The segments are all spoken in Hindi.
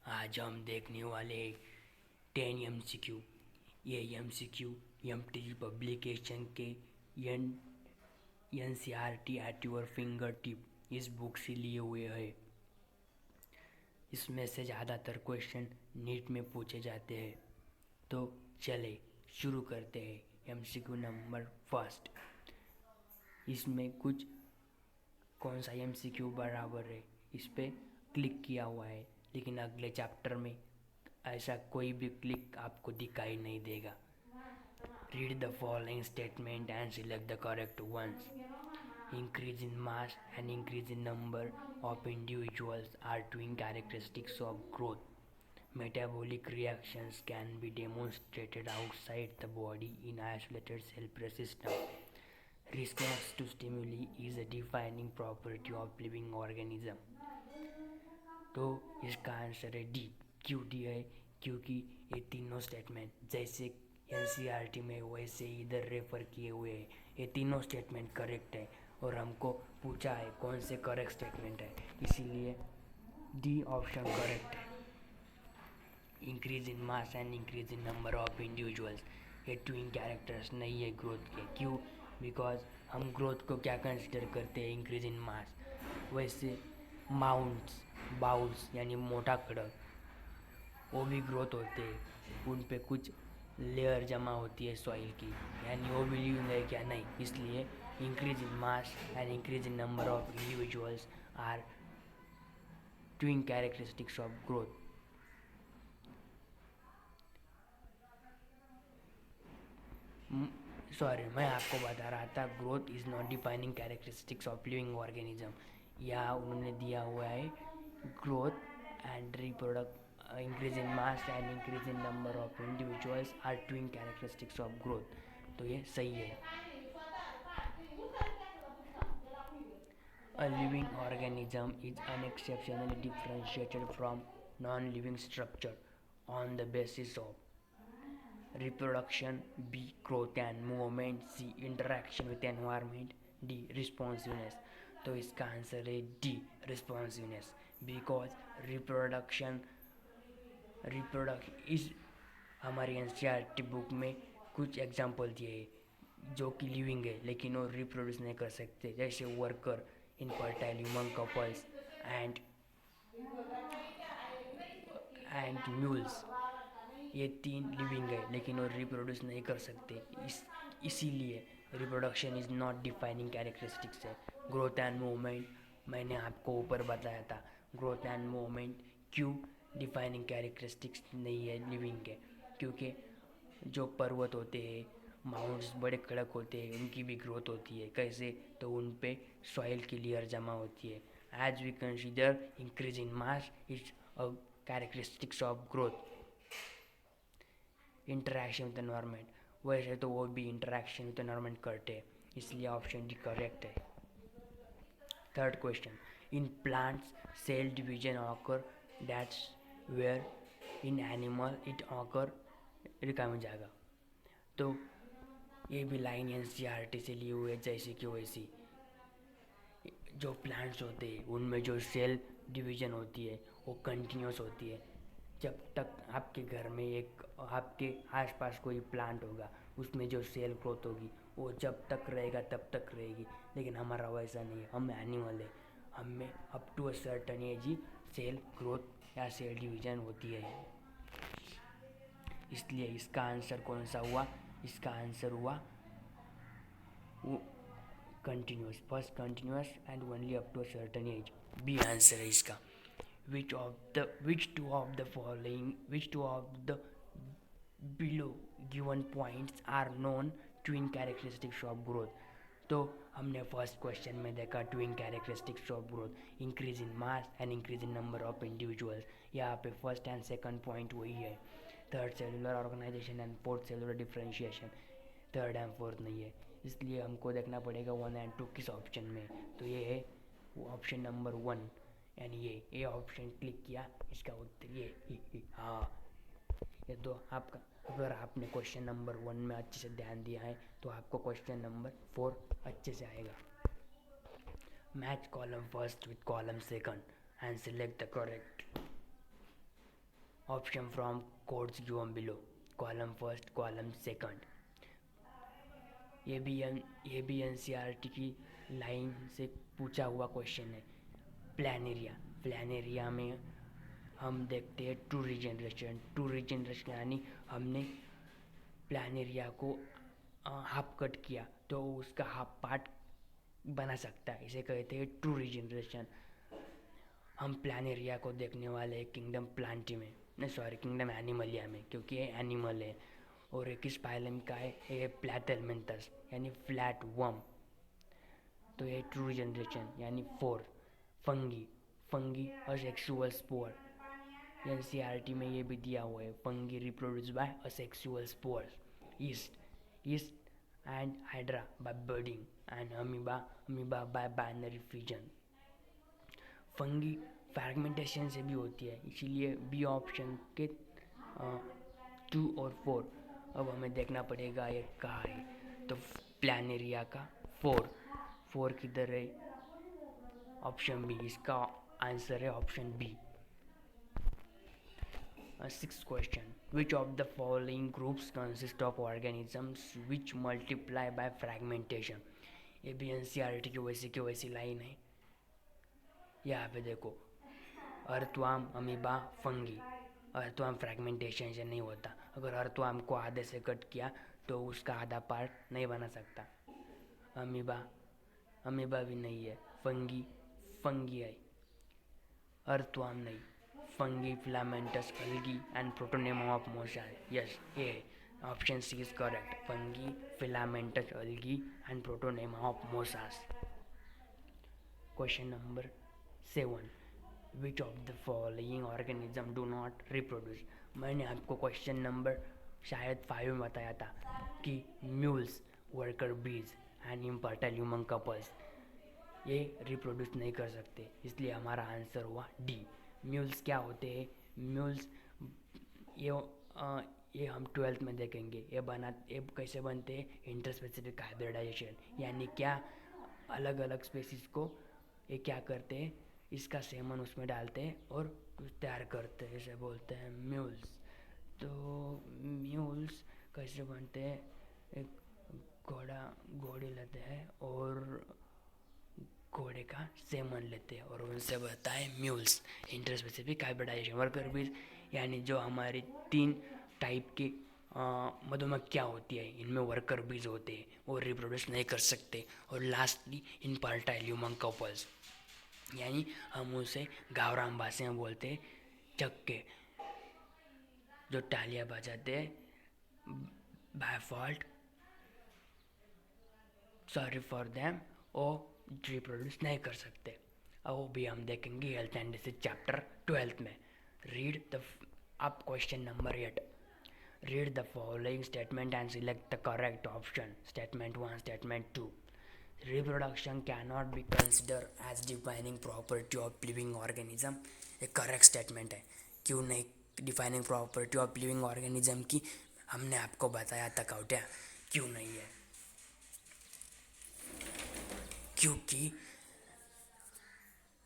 आज हम देखने वाले हैं 10 MCQ। ये MCQ एमटी पब्लिकेशन के an NCERT at your fingertip इस बुक से लिए हुए हैं। इसमें से ज़्यादातर क्वेश्चन नीट में पूछे जाते हैं। तो चले शुरू करते हैं। MCQ number first. इसमें कुछ कौन सा MCQ बराबर है इस पर क्लिक किया हुआ है, लेकिन अगले चैप्टर में ऐसा कोई भी क्लिक आपको दिखाई नहीं देगा। Read the following statement and select the correct ones. Increase in mass and increase in number of individuals are twin characteristics of growth. Metabolic reactions can be demonstrated outside the body in isolated cell system. Response to stimuli is a defining property of living organism. तो इसका आंसर है डी। क्यों डी है? क्योंकि ये तीनों स्टेटमेंट जैसे NCERT में वैसे इधर रेफर किए हुए हैं। ये तीनों स्टेटमेंट करेक्ट है और हमको पूछा है कौन से करेक्ट स्टेटमेंट है, इसीलिए डी ऑप्शन करेक्ट है। Increase in mass and increase in number of individuals ये ट्विन कैरेक्टर्स नहीं है ग्रोथ के। क्यों? बिकॉज हम ग्रोथ को क्या कंसिडर करते हैं? इंक्रीज इन मास। वैसे माउंट्स बाउल्स यानी मोटा खड़क वो भी ग्रोथ होते हैं, उन पे कुछ लेयर जमा होती है सॉइल की, यानी वो भी लिविंग है क्या? नहीं। इसलिए increase in mass and increase in number of individuals are twin characteristics of growth. Sorry, मैं आपको बता रहा था growth is not defining characteristics of living organism. यहाँ उन्होंने दिया हुआ है growth and reproduct increase in mass and increase in number of individuals are twin characteristics of growth, तो ये सही है। A living organism is unexceptionally differentiated from non-living structure on the basis of reproduction, B. growth and movement, C. interaction with environment, D. responsiveness। तो इसका आंसर है D. responsiveness, because reproduction इस हमारी NCERT बुक में कुछ एग्जाम्पल दिए हैं जो कि लिविंग है लेकिन वो रिप्रोड्यूस नहीं कर सकते, जैसे worker, infertile human couples and mules. ये तीन लिविंग है लेकिन वो रिप्रोड्यूस नहीं कर सकते, इसीलिए reproduction is not defining characteristics है। ग्रोथ एंड मूवमेंट मैंने आपको ऊपर बताया था, ग्रोथ एंड मूवमेंट क्यों डिफाइनिंग कैरेक्टरिस्टिक्स नहीं है लिविंग के? क्योंकि जो पर्वत होते हैं, माउंट्स बड़े कड़क होते हैं, उनकी भी ग्रोथ होती है। कैसे? तो उन पे सॉइल की लेयर जमा होती है। As we consider increase in mass is a characteristics of growth. Interaction with environment, वैसे तो वो भी इंटरेक्शन विद एनवायरनमेंट करते हैं, इसलिए ऑप्शन डी करेक्ट है। Third question, in plants cell division occur that's where in animal it occur रिका में जाएगा। तो ये भी लाइन NCERT से लिए हुए जैसे कि वैसी जो प्लांट्स होते हैं उनमें जो सेल डिवीजन होती है वो कंटिन्यूस होती है। जब तक आपके घर में एक आपके आसपास कोई प्लांट होगा उसमें जो सेल ग्रोथ होगी वो जब तक रहेगा तब तक रहेगी, लेकिन हमारा वैसा नहीं है, हम एनिमल है, हमें up to a certain age ही सेल ग्रोथ या सेल डिवीजन होती है। इसलिए इसका आंसर कौन सा हुआ? इसका आंसर हुआ continuous, first continuous and only up to a certain age, B answer है इसका। which two of the below given points are known twin characteristics of growth। तो हमने फर्स्ट क्वेश्चन में देखा twin characteristics of growth, increase in mass and increase in number of individuals. यहाँ पे फर्स्ट एंड सेकंड पॉइंट वही है। Third cellular organisation and fourth cellular differentiation, third and fourth नहीं है, इसलिए हमको देखना पड़ेगा 1 एंड 2 किस ऑप्शन में। तो ये है ऑप्शन नंबर 1, यानी ये ऑप्शन क्लिक किया, इसका उत्तर ये हाँ। ये तो आपका, अगर आपने क्वेश्चन नंबर 1 में अच्छे से ध्यान दिया है तो आपको क्वेश्चन नंबर 4 अच्छे से आएगा। Match column first with column second and select the correct. Option from codes given below, column first, column second. ये भी एनसीईआरटी की लाइन से पूछा हुआ क्वेश्चन है। प्लान एरिया में हम देखते हैं टू रीजनरेशन यानी हमने प्लान एरिया को हाफ कट किया तो उसका हाफ पार्ट बना सकता है, इसे कहते हैं टू रीजनरेशन। हम प्लान एरिया को देखने वाले हैं किंगडम प्लांटी में, नहीं सॉरी किंगडम एनिमलिया में, क्योंकि ये एनिमल है। और एक किस फाइलम का है, ये प्लैटेलमेंथस यानी फ्लैट वर्म। तो ये ट्रू जनरेशन यानी 4। फंगी असेक्सुअल स्पोर, एनसीईआरटी में ये भी दिया हुआ है, fungi reproduce by asexual spores. Yeast and hydra by budding and amoeba by binary fusion. Fungi fragmentation से भी होती है, इसीलिए बी ऑप्शन के 2 और 4। अब हमें देखना पड़ेगा ये कहाँ है, तो प्लान एरिया का 4 किधर है, ऑप्शन बी, इसका आंसर है option B. 6th question, which of the following groups consist of organisms which multiply by fragmentation? ये भी एनसीईआरटी की वैसी लाइन है। यहाँ पे देखो, अर्थवाम, अमीबा, फंगी। अर्थवाम फ्रैगमेंटेशन से नहीं होता, अगर अर्थवाम को आधे से कट किया तो उसका आधा पार्ट नहीं बना सकता। अमीबा भी नहीं है, फंगी है, अर्थवाम नहीं। Fungi, filamentous algae and protonema of mosses. Yes, ये option C is correct, fungi, filamentous algae and protonema of mosses. Question number 7, which of the following organism do not reproduce. मैंने आपको क्वेश्चन नंबर शायद 5 में बताया था कि mules, worker bees and infertile human couples ये रिप्रोड्यूस नहीं कर सकते, इसलिए हमारा आंसर हुआ डी। म्यूल्स क्या होते हैं, म्यूल्स ये हम 12th में देखेंगे। ये कैसे बनते हैं, इंटरस्पेसिफिक हाइब्रिडाइजेशन, यानी क्या अलग अलग स्पेसीज को ये क्या करते हैं, इसका सेमन उसमें डालते हैं और कुछ तैयार करते हैं, इसे बोलते हैं म्यूल्स। तो म्यूल्स कैसे बनते हैं, एक घोड़े लेते हैं और घोड़े का सेमन लेते हैं और उनसे बनता है म्यूल्स। Interspecific hybridisation. वर्कर बीज यानी जो हमारी 3 टाइप की मधुमक्खियाँ होती है, इनमें वर्कर बीज होते हैं, वो रिप्रोड्यूस नहीं कर सकते। और लास्टली इनफर्टाइल ह्यूमन कपल्स, यानी हम उसे गावराम भाषा में बोलते हैं चक्के, जो तालियां बजाते हैं by fault, sorry for them, और रिप्रोड्यूस नहीं कर सकते। अब वो भी हम देखेंगे health and disease chapter 12th में। रीड द अब question number 8, read the following statement and select the correct option. Statement 1, statement 2, reproduction cannot be considered as defining property of living organism। एक करेक्ट स्टेटमेंट है। क्यों नहीं defining property of living organism की, हमने आपको बताया था कौटिया, क्यों नहीं है, क्योंकि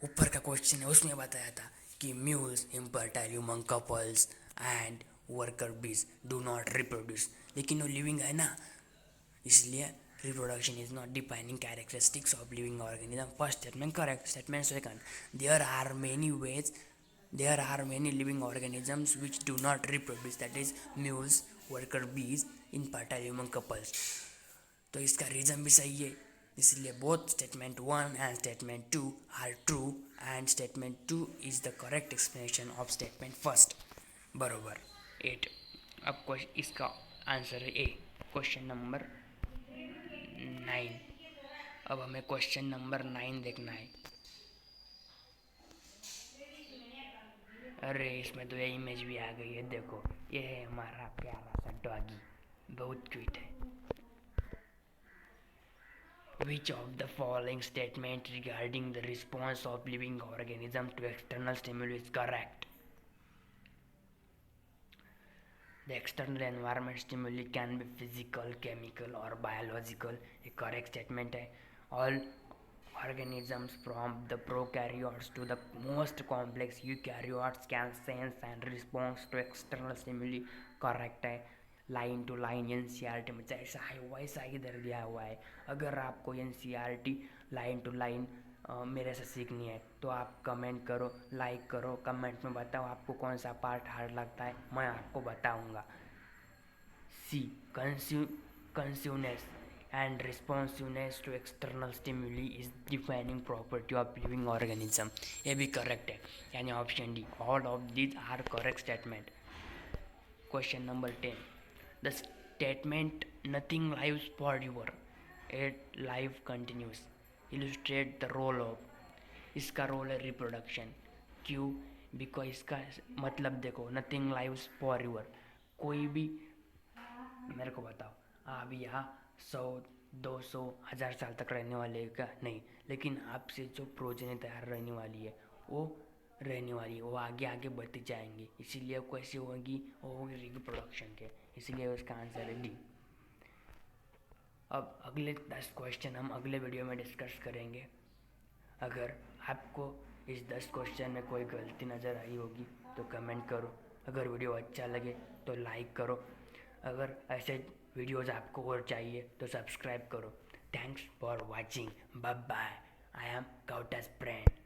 ऊपर का क्वेश्चन है उसमें बताया था कि mules, infertile human couples and worker bees do not reproduce, लेकिन वो लिविंग है ना, इसलिए reproduction is not defining characteristics of living organism। First statement correct। Statement second, there are many living organisms which do not reproduce, that is mules, worker bees, infertile human couples। तो इसका रीज़न भी सही है, इसलिए both statement 1 and statement 2 are true and statement 2 is the correct explanation of statement first। बरोबर 8। अब इसका आंसर है ए, क्वेश्चन नंबर 9। अब हमें क्वेश्चन नंबर 9 देखना है। अरे इसमें तो ये इमेज भी आ गई है, देखो ये है हमारा प्यारा सा डॉगी, बहुत क्यूट है। Which of the following statement regarding the response of living organism to external stimuli is correct? The external environment stimuli can be physical, chemical or biological। एक correct statement है। organisms from the prokaryotes to the most complex eukaryotes can sense and respond to external stimuli. Correct है, लाइन टू लाइन एनसीईआरटी में जैसा है वैसा इधर दिया हुआ है। अगर आपको एनसीईआरटी लाइन टू लाइन मेरे से सीखनी है तो आप कमेंट करो, लाइक करो, कमेंट में बताओ आपको कौन सा पार्ट हार्ड लगता है, मैं आपको बताऊंगा। सी, कंसिवनेस and responsiveness to external stimuli is defining property of living organism। ये भी करेक्ट है, यानी option D, all of these are correct statement. Question number 10, the statement nothing lives forever at life continuous illustrate the role of. इसका रोल है रिप्रोडक्शन। क्यों? बिकॉज इसका मतलब देखो, नथिंग लाइव्स फॉरएवर, कोई भी, मेरे को बताओ, आप यहाँ 100, 200, 1000 साल तक रहने वाले का नहीं, लेकिन आपसे जो प्रोजेनी तैयार रहने वाली है वो रहने वाली है, वो आगे आगे बढ़ती जाएंगी, इसीलिए वो कैसे होगी, वो होगी रिप्रोडक्शन के, इसीलिए उसका आंसर है डी। अब अगले 10 क्वेश्चन हम अगले वीडियो में डिस्कस करेंगे। अगर आपको इस 10 क्वेश्चन में कोई गलती नज़र आई होगी तो कमेंट करो, अगर वीडियो अच्छा लगे तो लाइक करो, अगर ऐसे वीडियोज़ आपको और चाहिए तो सब्सक्राइब करो। Thanks for watching, bye bye. I am Gauta's friend.